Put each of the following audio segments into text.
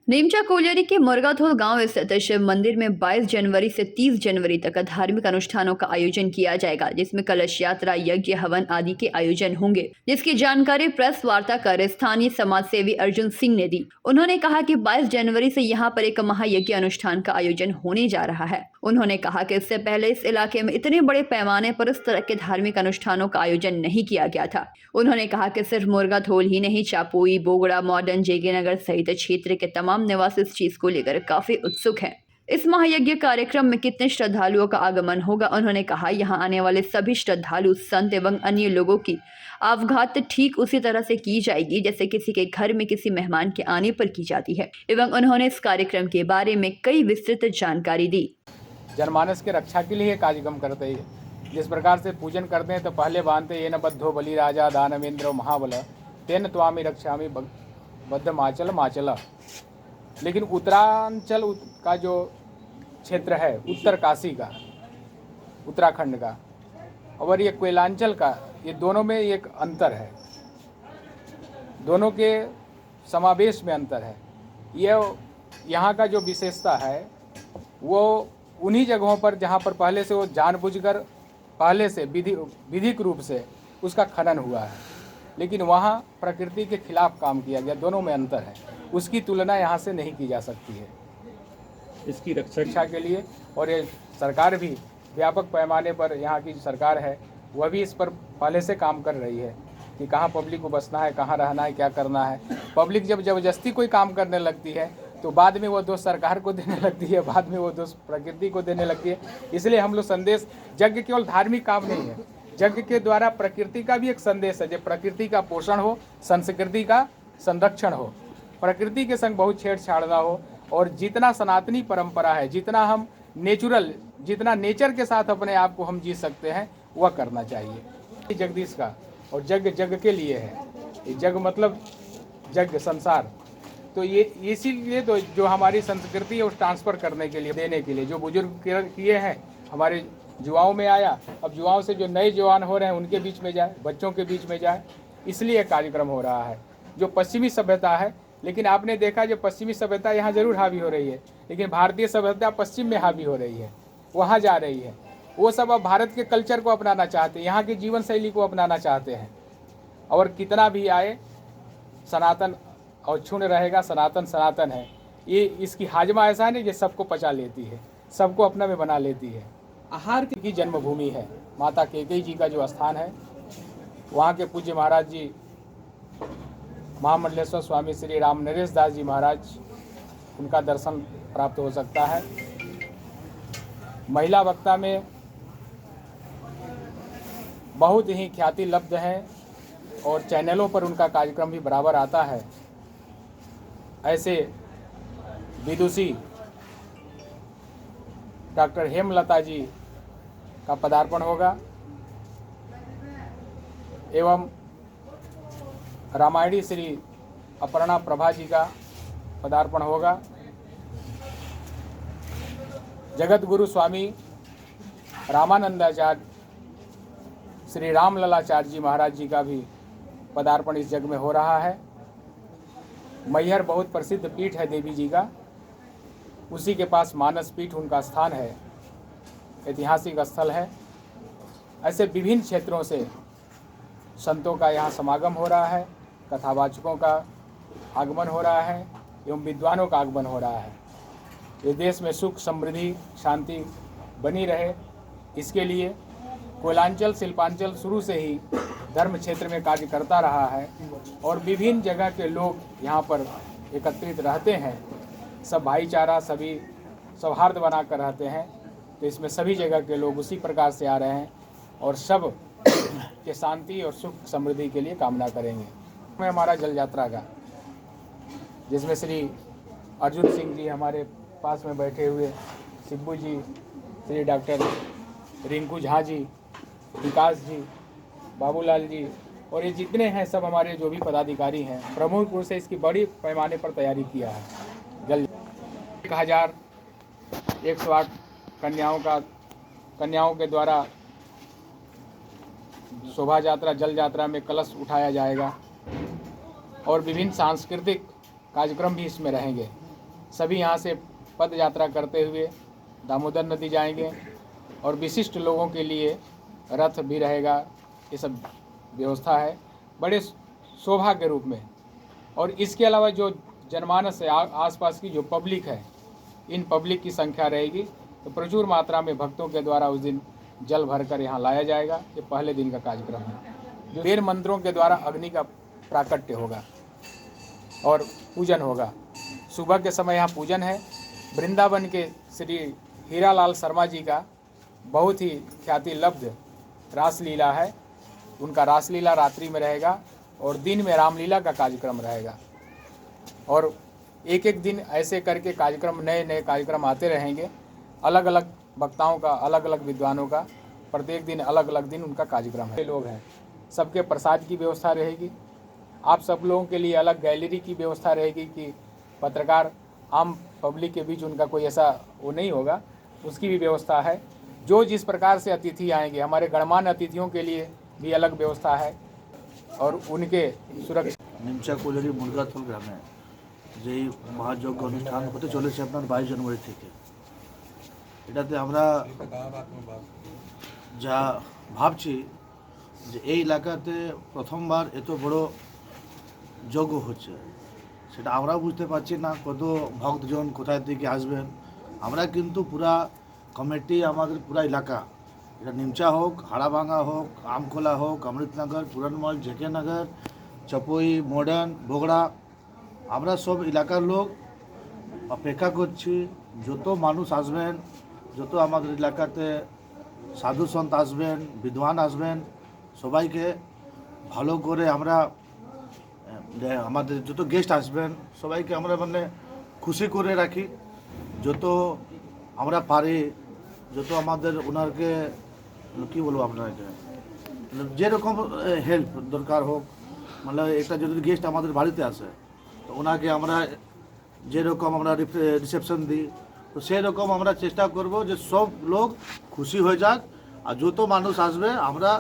नीमचा colliery के मुर्गाथोल गांव स्थित शिव मंदिर में 22 जनवरी से 30 जनवरी तक धार्मिक अनुष्ठानों का आयोजन किया जाएगा, जिसमें कलश यात्रा, यज्ञ, हवन आदि के आयोजन होंगे, जिसकी जानकारी प्रेस वार्ता कर स्थानीय समाज सेवी अर्जुन सिंह ने दी। उन्होंने कहा कि 22 जनवरी से यहां पर एक महायज्ञ अनुष्ठान का आयोजन होने जा रहा है। उन्होंने कहा कि इससे पहले इस इलाके में इतने बड़े पैमाने पर इस तरह के धार्मिक अनुष्ठानों का आयोजन नहीं किया गया था। उन्होंने कहा कि सिर्फ मुर्गाथोल ही नहीं, चापोई, बोगड़ा, मॉडर्न, जेगेनगर सहित क्षेत्र के तमाम निवासी इस चीज को लेकर काफी उत्सुक हैं। इस महायज्ञ कार्यक्रम में कितने श्रद्धालुओं का आगमन होगा, उन्होंने कहा यहाँ आने वाले सभी श्रद्धालु, संत एवं अन्य लोगों की आवभगत ठीक उसी तरह से की जाएगी जैसे किसी के घर में किसी मेहमान के आने पर की जाती है। एवं उन्होंने इस कार्यक्रम के बारे में कई विस्तृत जानकारी दी। जनमानस के रक्षा के लिए कार्यक्रम करते हैं। जिस प्रकार से पूजन करते हैं तो पहले बांधते ये न बद्धो बलि राजा दानवेंद्र महाबल तेन त्वामी रक्षामी बद्ध माचल माचल। लेकिन उत्तरांचल का जो क्षेत्र है, उत्तर काशी का, उत्तराखंड का, और ये कोयलांचल का, ये दोनों में एक अंतर है, दोनों के समावेश में अंतर है। ये यहाँ का जो विशेषता है वो उन्हीं जगहों पर जहाँ पर पहले से वो जानबूझकर पहले से विधिक रूप से उसका खनन हुआ है, लेकिन वहाँ प्रकृति के खिलाफ काम किया गया। दोनों में अंतर है, उसकी तुलना यहाँ से नहीं की जा सकती है। इसकी रक्षा के लिए और ये सरकार भी व्यापक पैमाने पर, यहाँ की सरकार है वह भी इस पर पहले से काम कर रही है कि कहाँ पब्लिक को बसना है, कहाँ रहना है, क्या करना है। पब्लिक जब ज़बरदस्ती कोई काम करने लगती है तो बाद में वो दोष सरकार को देने लगती है, बाद में वो दोष प्रकृति को देने लगती है। इसलिए हम लोग संदेश, यज्ञ केवल धार्मिक काम नहीं है, यज्ञ के द्वारा प्रकृति का भी एक संदेश है, जो प्रकृति का पोषण हो, संस्कृति का संरक्षण हो, प्रकृति के संग बहुत छेड़छाड़ ना हो, और जितना सनातनी परंपरा है, जितना हम नेचुरल, जितना नेचर के साथ अपने आप को हम जी सकते हैं वह करना चाहिए। जगदीश का और यज्ञ जग के लिए है। जग मतलब यज्ञ, संसार। तो ये इसीलिए तो जो हमारी संस्कृति है उस ट्रांसफ़र करने के लिए, देने के लिए जो बुजुर्ग किए हैं, हमारे युवाओं में आया, अब युवाओं से जो नए जवान हो रहे हैं उनके बीच में जाए, बच्चों के बीच में जाए, इसलिए कार्यक्रम हो रहा है। जो पश्चिमी सभ्यता है, लेकिन आपने देखा जो पश्चिमी सभ्यता यहाँ ज़रूर हावी हो रही है, लेकिन भारतीय सभ्यता पश्चिम में हावी हो रही है, वहाँ जा रही है। वो सब अब भारत के कल्चर को अपनाना चाहते हैं, यहाँ की जीवन शैली को अपनाना चाहते हैं। और कितना भी आए, सनातन और क्षुण्ण रहेगा। सनातन सनातन है। ये इसकी हाजमा ऐसा नहीं कि सबको पचा लेती है, सबको अपना में बना लेती है। आहार की जन्मभूमि है, माता कैकेयी जी का जो स्थान है, वहाँ के पूज्य महाराज जी महामंडलेश्वर स्वामी श्री राम नरेश दास जी महाराज, उनका दर्शन प्राप्त हो सकता है। महिला वक्ता में बहुत ही ख्याति लब्ध हैं और चैनलों पर उनका कार्यक्रम भी बराबर आता है। ऐसे विदुषी डॉक्टर हेमलता जी का पदार्पण होगा एवं रामायणी श्री अपर्णा प्रभा जी का पदार्पण होगा। जगत गुरु स्वामी रामानंदाचार्य श्री रामललाचार्य जी महाराज जी का भी पदार्पण इस जग में हो रहा है। मैहर बहुत प्रसिद्ध पीठ है देवी जी का, उसी के पास मानस पीठ उनका स्थान है, ऐतिहासिक स्थल है। ऐसे विभिन्न क्षेत्रों से संतों का यहाँ समागम हो रहा है, कथावाचकों का आगमन हो रहा है एवं विद्वानों का आगमन हो रहा है। ये देश में सुख, समृद्धि, शांति बनी रहे, इसके लिए कोयलांचल, शिल्पांचल शुरू से ही धर्म क्षेत्र में कार्य करता रहा है और विभिन्न जगह के लोग यहाँ पर एकत्रित रहते हैं। सब भाईचारा, सभी सौहार्द बनाकर रहते हैं। तो इसमें सभी जगह के लोग उसी प्रकार से आ रहे हैं और सब के शांति और सुख समृद्धि के लिए कामना करेंगे। में हमारा जल यात्रा का, जिसमें श्री अर्जुन सिंह जी हमारे पास में बैठे हुए, शिब्बू जी, श्री डॉक्टर रिंकू झा जी, विकास जी, बाबूलाल जी और ये जितने हैं सब हमारे जो भी पदाधिकारी हैं, प्रमुख रूप से इसकी बड़ी पैमाने पर तैयारी किया है। जल 1108 कन्याओं के द्वारा शोभा यात्रा, जल यात्रा में कलश उठाया जाएगा और विभिन्न सांस्कृतिक कार्यक्रम भी इसमें रहेंगे। सभी यहाँ से पद यात्रा करते हुए दामोदर नदी जाएंगे और विशिष्ट लोगों के लिए रथ भी रहेगा। ये सब व्यवस्था है बड़े शोभा के रूप में। और इसके अलावा जो जनमानस है, आसपास की जो पब्लिक है, इन पब्लिक की संख्या रहेगी तो प्रचुर मात्रा में भक्तों के द्वारा उस दिन जल भरकर यहाँ लाया जाएगा। ये पहले दिन का कार्यक्रम है। जो 13 मंदिरों के द्वारा अग्नि का प्राकट्य होगा और पूजन होगा। सुबह के समय यहाँ पूजन है। वृंदावन के श्री हीरालाल शर्मा जी का बहुत ही ख्याति लब्ध रासलीला है। उनका रासलीला रात्रि में रहेगा और दिन में रामलीला का कार्यक्रम रहेगा। और एक एक दिन ऐसे करके कार्यक्रम, नए नए कार्यक्रम आते रहेंगे। अलग अलग वक्ताओं का, अलग अलग विद्वानों का प्रत्येक दिन अलग अलग दिन उनका कार्यक्रम है। लोग हैं, सबके प्रसाद की व्यवस्था रहेगी। आप सब लोगों के लिए अलग गैलरी की व्यवस्था रहेगी कि पत्रकार, आम पब्लिक के बीच उनका कोई ऐसा वो नहीं होगा, उसकी भी व्यवस्था है। जो जिस प्रकार से अतिथि आएंगे, हमारे गणमान्य अतिथियों के लिए भी अलग व्यवस्था है और उनके सुरक्षा। निमचा कोलेरी मुरगाथल ग्रामे যেই মহাযজ্ঞ অনুষ্ঠান হতে চলেছে আপনার 22 জানুয়ারি থেকে, এটাতে আমরা যা ভাবছি যে এই এলাকাতে প্রথমবার এত বড় যজ্ঞ হচ্ছে, সেটা আমরাও বুঝতে পারছি না কত ভক্তজন কোথায় থেকে আসবেন। আমরা কিন্তু পুরা কমিটি, আমাদের পুরা এলাকা, এটা নিমচা হোক, হাড়াভাঙা হোক, আমখোলা হোক, অমৃতনগর, পুরানমল, জেকে নগর, চপই, মডার্ন, বগড়া, আমরা সব এলাকার লোক অপেক্ষা করছি। যত মানুষ আসবেন, যত আমাদের এলাকাতে সাধু সন্ত আসবেন, বিদ্বান আসবেন, সবাইকে ভালো করে আমরা, আমাদের যত গেস্ট আসবেন সবাইকে আমরা মানে খুশি করে রাখি। যত আমরা পারি, যত আমাদের ওনারকে কী বলবো আপনাকে, যেরকম হেল্প দরকার হোক, মানে একটা যদি গেস্ট আমাদের বাড়িতে আসে তো ওনাকে আমরা যেরকম আমরা রিসেপশন দিই, তো সেই রকম আমরা চেষ্টা করব যে সব লোক খুশি হয়ে যাক। আর যত মানুষ আসবে আমরা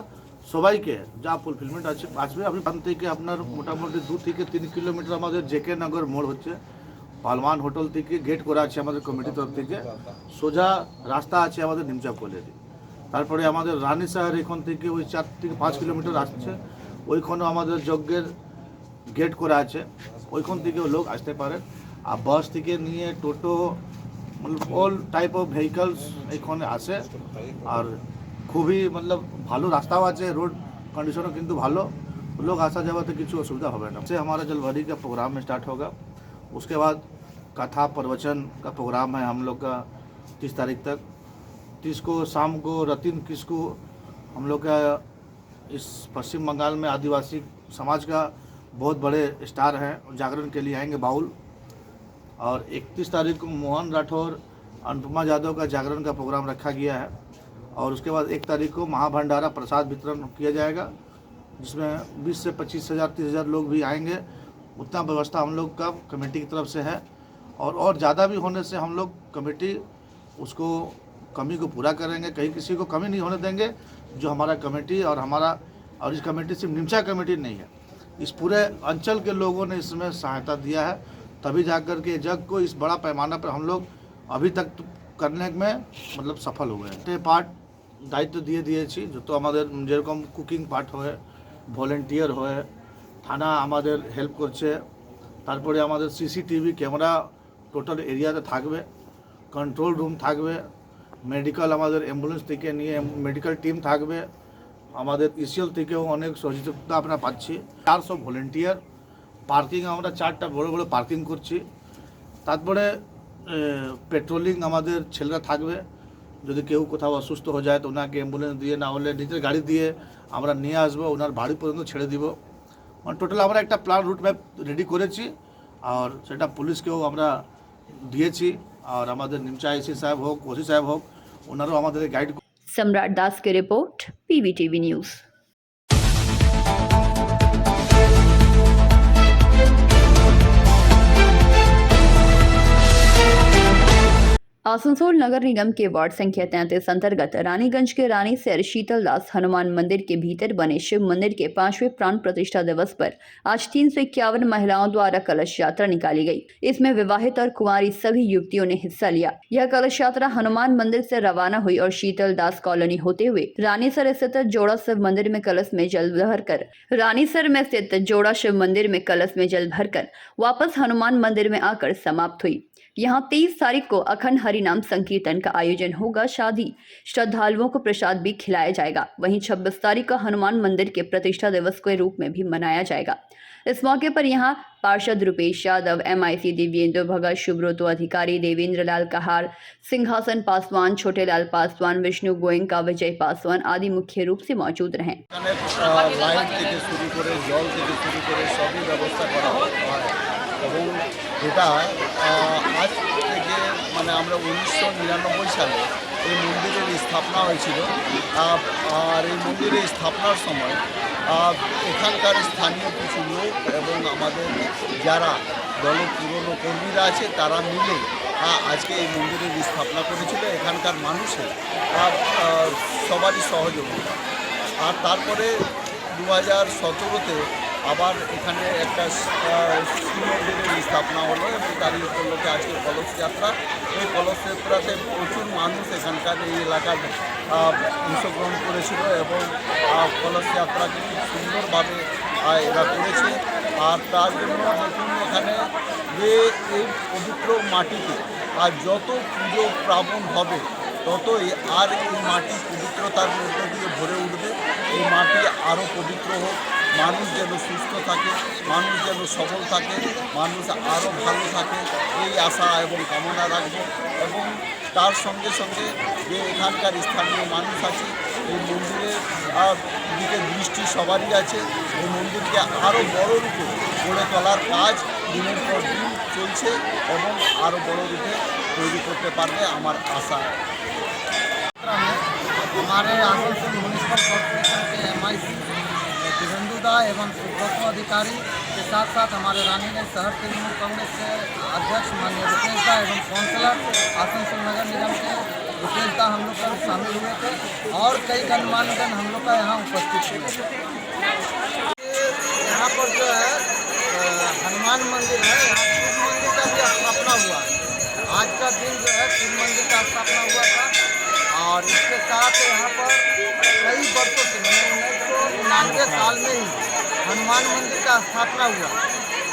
সবাইকে যা ফুলফিলমেন্ট আসবে, আপনি ওখান থেকে আপনার মোটামুটি 2 থেকে 3 কিলোমিটার আমাদের জেকে নগর মোড় হচ্ছে, পালমান হোটেল থেকে গেট করা আছে আমাদের কমিটির তরফ থেকে, সোজা রাস্তা আছে আমাদের নিমচা কোলেরি। তারপরে আমাদের রানী শহর এখান থেকে ওই 4 থেকে 5 কিলোমিটার আসছে, ওইখানেও আমাদের যজ্ঞের গেট করা আছে, ওইখান থেকেও লোক আসতে পারেন। আর বাস থেকে নিয়ে টোটো, मतलब অল টাইপ অফ ভেহিকলস এখানে আসে। আর খুবই मतलब ভালো রাস্তাও আছে, रोड कंडीशनों किंतु ভালো, लोग आसा जावाते কিছু असुविधा होगा ना। से हमारा जलवारी का प्रोग्राम में स्टार्ट होगा। उसके बाद कथा प्रवचन का प्रोग्राम है हम लोग का 30 तारीख तक। 30 को शाम को रतिन किस को हम लोग का इस पश्चिम बंगाल में आदिवासी समाज का बहुत बड़े स्टार हैं, जागरण के लिए आएंगे बाउल। और 31 तारीख को मोहन राठौर, अनुपमा यादव का जागरण का प्रोग्राम रखा गया है। और उसके बाद 1 तारीख को महाभंडारा प्रसाद वितरण किया जाएगा, जिसमें 20 से 25 हज़ार 30 हज़ार लोग भी आएंगे। उतना व्यवस्था हम लोग का कमेटी की तरफ से है। और ज़्यादा भी होने से हम लोग कमेटी उसको कमी को पूरा करेंगे, कहीं किसी को कमी नहीं होने देंगे। जो हमारा कमेटी और हमारा, और इस कमेटी सिर्फ निमचा कमेटी नहीं है, इस पूरे अंचल के लोगों ने इसमें सहायता दिया है, तभी जाकर के जग को इस बड़ा पैमाना पर हम लोग अभी तक करने में मतलब सफल हुए हैं। पार्ट दायित्व দিয়ে দিয়েছি, যত আমাদের যেরকম কুকিং পার্ট হয়, ভলেন্টিয়ার হয়, থানা আমাদের হেল্প করছে। তারপরে আমাদের সিসিটিভি ক্যামেরা টোটাল এরিয়াতে থাকবে, কন্ট্রোল রুম থাকবে, মেডিকেল আমাদের অ্যাম্বুলেন্স থেকে নিয়ে মেডিকেল টিম থাকবে, আমাদের ইসিএল থেকেও অনেক সহযোগিতা আমরা পাচ্ছি। 400 ভলেন্টিয়ার, পার্কিং আমরা 4টা বড় বড় পার্কিং করছি। তারপরে পেট্রোলিং আমাদের ছেলেরা থাকবে, যদি কেউ কোথাও অসুস্থ হয়ে যায় তো ওনাকে অ্যাম্বুলেন্স দিয়ে, না হলে নিজের গাড়ি দিয়ে আমরা নিয়ে আসবো, ওনার বাড়ি পর্যন্ত ছেড়ে দিব। মানে টোটাল আমরা একটা প্ল্যান রুট ম্যাপ রেডি করেছি, আর সেটা পুলিশকেও আমরা দিয়েছি। আর আমাদের নিমচা আইসি সাহেব হোক, ওসি সাহেব হোক, ওনারাও আমাদের গাইড। सम्राट दास की रिपोर्ट, पीवीटीवी न्यूज़। आसनसोल नगर निगम के वार्ड संख्या 33 अंतर्गत रानीगंज के रानीसर शीतलदास हनुमान मंदिर के भीतर बने शिव मंदिर के 5वें प्राण प्रतिष्ठा दिवस पर आज 351 महिलाओं द्वारा कलश यात्रा निकाली गई। इसमें विवाहित और कुंवारी सभी युवतियों ने हिस्सा लिया। यह कलश यात्रा हनुमान मंदिर से रवाना हुई और शीतलदास कॉलोनी होते हुए रानीसर स्थित जोड़ा शिव मंदिर में कलश में जल भरकर वापस हनुमान मंदिर में आकर समाप्त हुई। यहाँ 23 तारीख को अखंड हरिनाम संकीर्तन का आयोजन होगा। शादी श्रद्धालुओं को प्रसाद भी खिलाया जाएगा। वहीं 26 तारीख को हनुमान मंदिर के प्रतिष्ठा दिवस के रूप में भी मनाया जाएगा। इस मौके पर यहाँ पार्षद रुपेश यादव, MIC दिव्येंद्र भगत, शुभ्रतो अधिकारी, देवेंद्र लाल कहार, सिंहासन पासवान, छोटे लाल पासवान, विष्णु गोयंका, विजय पासवान आदि मुख्य रूप से मौजूद रहे। লাইট থেকে শুরু করে জল থেকে শুরু করে সবই ব্যবস্থা করা হয় এবং এটা আজ থেকে মানে আমরা 1999 সালে এই মন্দিরের স্থাপনা হয়েছিল। আর এই মন্দিরের স্থাপনার সময় এখানকার স্থানীয় কিছু লোক এবং আমাদের যারা দলের পুরনো কর্মীরা আছে তারা মিলে আজকে এই মন্দিরের স্থাপনা করেছিল। এখানকার মানুষের সবারই সহযোগিতা। আর তারপরে 2017-তে আবার এখানে একটা শিব মন্দিরের স্থাপনা হলো এবং তারই উপলক্ষে আজকে কলস যাত্রা। এই কলস যাত্রাতে প্রচুর মানুষ এখানকার এই এলাকার অংশগ্রহণ করেছিল এবং কলস যাত্রাকে খুব সুন্দরভাবে এরা করেছে। আর তার জন্য দেখুন এখানে যে এই পবিত্র মাটিতে আর যত পুজো প্রাবণ হবে ততই আর এই মাটি পবিত্রতার মধ্য দিয়ে ভরে উঠবে। এই মাটি আরও পবিত্র হোক, মানুষ যেন সুস্থ থাকে, মানুষ যেন সবল থাকে, মানুষ আরও ভালো থাকে, এই আশা এবং কামনা রাখব। এবং তার সঙ্গে সঙ্গে যে এখানকার স্থানীয় মানুষ আছে এই মন্দিরের দিকে দৃষ্টি সবারই আছে। এই মন্দিরকে আরও বড় রূপে গড়ে তোলার কাজ দিনের পর দিন চলছে এবং আরও বড় রূপে তৈরি করতে পারবে আমার আশা। हमारे आसनसोल म्यूनिसिपल कॉर्पोरेशन के MIC दिवेंदु एवं सुब्रतो अधिकारी के साथ साथ हमारे रानीगंज शहर तृणमूल कांग्रेस के अध्यक्ष माननीय रुपेश दा एवं काउंसलर आसनसोल नगर निगम के रुपेश दा हम लोग कल शामिल हुए थे और कई गणमान्यजन हम लोग का यहाँ उपस्थित हुए। यहाँ पर जो है हनुमान मंदिर है, यहाँ शिव मंदिर का भी स्थापना हुआ। आज का दिन जो है शिव मंदिर का स्थापना हुआ था और इसके साथ यहाँ पर कई वर्षों से 1999 साल में ही हनुमान मंदिर का स्थापना हुआ।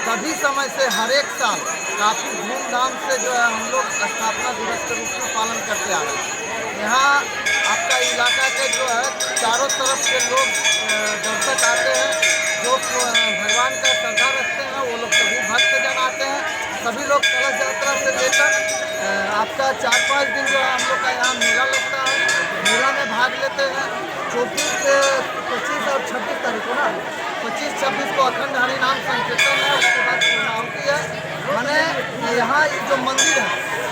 तभी समय से हर एक साल काफ़ी धूमधाम से जो है हम लोग स्थापना दिवस के रूप में पालन करते आ रहे हैं। यहाँ आपका इलाका के जो है चारों तरफ के लोग दर्शक आते हैं, जो भगवान का श्रद्धा रखते हैं वो लोग सभी भक्तजन आते हैं। सभी लोग कलश यात्रा से लेकर आपका 4-5 दिन जो है हम लोग का यहाँ मेला लगता है। मेला में भाग लेते हैं। 25 और 26 तारीख को ना 25-26 को अखंड हरिनाम संकीर्तन है, उसके बाद पूर्णाहुति है। मैंने यहाँ जो मंदिर है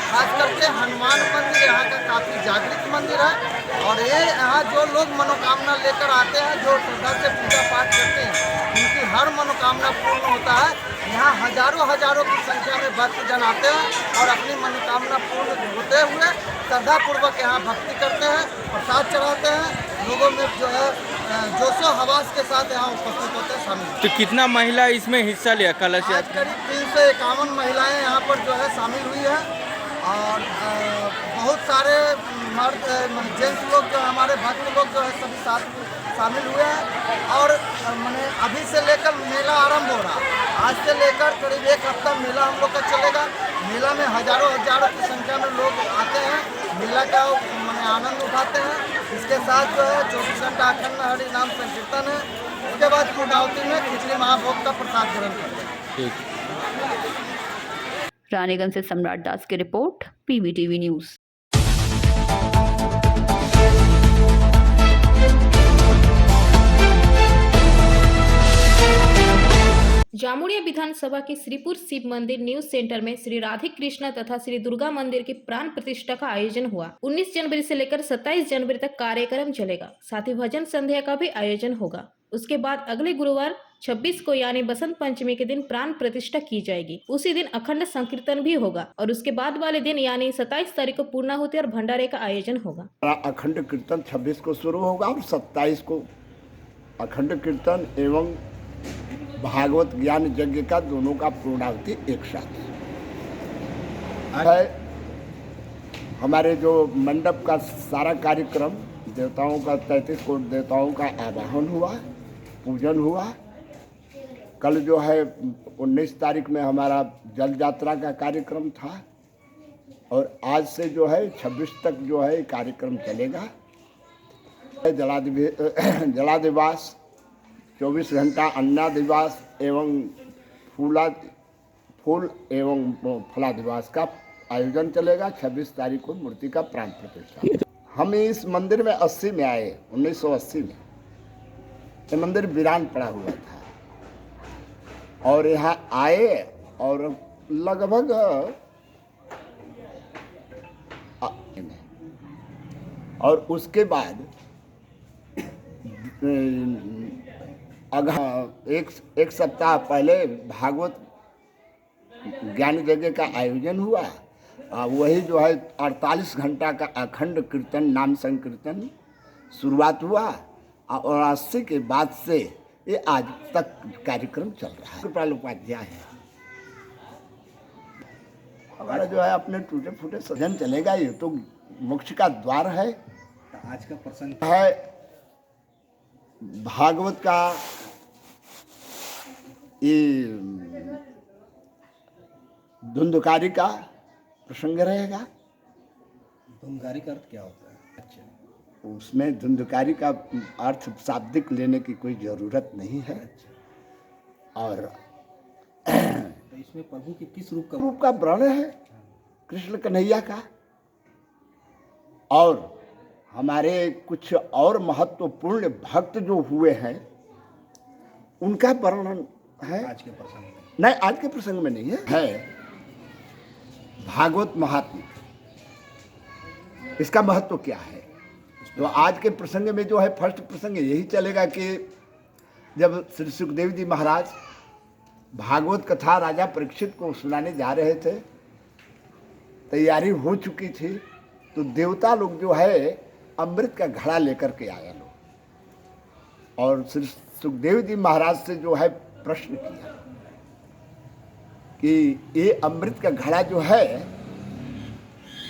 खास करके हनुमान मंदिर यहाँ का काफ़ी जागृत मंदिर है और ये यहाँ जो लोग मनोकामना लेकर आते हैं, जो श्रद्धा से पूजा पाठ करते हैं, उनकी हर मनोकामना पूर्ण होता है। यहाँ हजारों की संख्या में भक्तजन आते हैं और अपनी मनोकामना पूर्ण होते हुए श्रद्धापूर्वक यहाँ भक्ति करते हैं, प्रसाद चढ़ाते हैं। लोगों में जो है जोशो हवास के साथ यहाँ उपस्थित होते हैं शामिल। तो कितना महिला इसमें हिस्सा लिया कलश आज यात्रा? करीब 351 महिलाएं यहाँ पर जो है शामिल हुई है और बहुत सारे मर्द जेंट्स लोग जो हमारे भक्त लोग जो है सभी साथ शामिल हुए हैं। और मैंने अभी से लेकर मेला आरंभ हो रहा है। आज से लेकर करीब 1 हफ्ता मेला हम लोग का चलेगा। मेला में हजारों की संख्या में लोग आते हैं, मेला का मैंने आनंद उठाते हैं। इसके साथ जो है 24 घंटा अखंड हरिनाम संकीर्तन है। उसके बाद पूर्णाहुति में खिचड़ी महाभोग का प्रसाद ग्रहण करते हैं। ठीक। रानीगंज से सम्राट दास की रिपोर्ट, PBTV न्यूज। जामुड़िया विधानसभा के श्रीपुर शिव मंदिर न्यूज सेंटर में श्री राधे कृष्ण तथा श्री दुर्गा मंदिर की प्राण प्रतिष्ठा का आयोजन हुआ। 19 जनवरी से लेकर 27 जनवरी तक कार्यक्रम चलेगा। साथ ही भजन संध्या का भी आयोजन होगा। उसके बाद अगले गुरुवार 26 को यानी बसंत पंचमी के दिन प्राण प्रतिष्ठा की जाएगी। उसी दिन अखंड संकीर्तन भी होगा और उसके बाद वाले दिन यानी 27 तारीख को पूर्णाहुति और भंडारे का आयोजन होगा। अखंड कीर्तन 26 को शुरू होगा और 27 को अखंड कीर्तन एवं भागवत ज्ञान यज्ञ का दोनों का पूर्णाहुति एक साथ है। हमारे जो मंडप का सारा कार्यक्रम देवताओं का 33 कोटि देवताओं का आवाहन हुआ, पूजन हुआ। कल जो है 19 तारीख में हमारा जल यात्रा का कार्यक्रम था और आज से जो है 26 तक जो है कार्यक्रम चलेगा। जलादिवास 24 घंटा अन्नादिवास एवं फूल एवं फलादिवास का आयोजन चलेगा। 26 तारीख को मूर्ति का प्राण प्रतिष्ठा। हम इस मंदिर में 80 में आए, 1980 में। ये मंदिर वीरान पड़ा हुआ था और यहाँ आए और लगभग और उसके बाद एक सप्ताह पहले भागवत ज्ञान यज्ञ का आयोजन हुआ। वही जो है 48 घंटा का अखंड कीर्तन नाम संकीर्तन शुरुआत हुआ और 80 के बाद से ये आज तक कार्यक्रम चल रहा है। कृपाल उपाध्याय है हमारा जो है अपने टूटे फूटे सजन चलेगा। ये तो मोक्ष का द्वार है। आज का प्रसंग है भागवत का ये धुंधकारी का प्रसंग रहेगा। धुंधकारी का अर्थ क्या होता है? अच्छा, उसमें धुंधकारी का अर्थ शाब्दिक लेने की कोई ज़रूरत नहीं है। और तो इसमें प्रभु के किस रूप का वर्णन है? कृष्ण कन्हैया का। और हमारे कुछ और महत्वपूर्ण भक्त जो हुए हैं उनका वर्णन है। आज के प्रसंग में नहीं, आज के प्रसंग में नहीं है भागवत महात्म्य। इसका महत्व क्या है? तो आज के प्रसंग में जो है फर्स्ट प्रसंग यही चलेगा कि जब श्री सुखदेव जी महाराज भागवत कथा राजा परीक्षित को सुनाने जा रहे थे, तैयारी हो चुकी थी, तो देवता लोग जो है अमृत का घड़ा लेकर के आए लोग और श्री सुखदेव जी महाराज से जो है प्रश्न किया कि ये अमृत का घड़ा जो है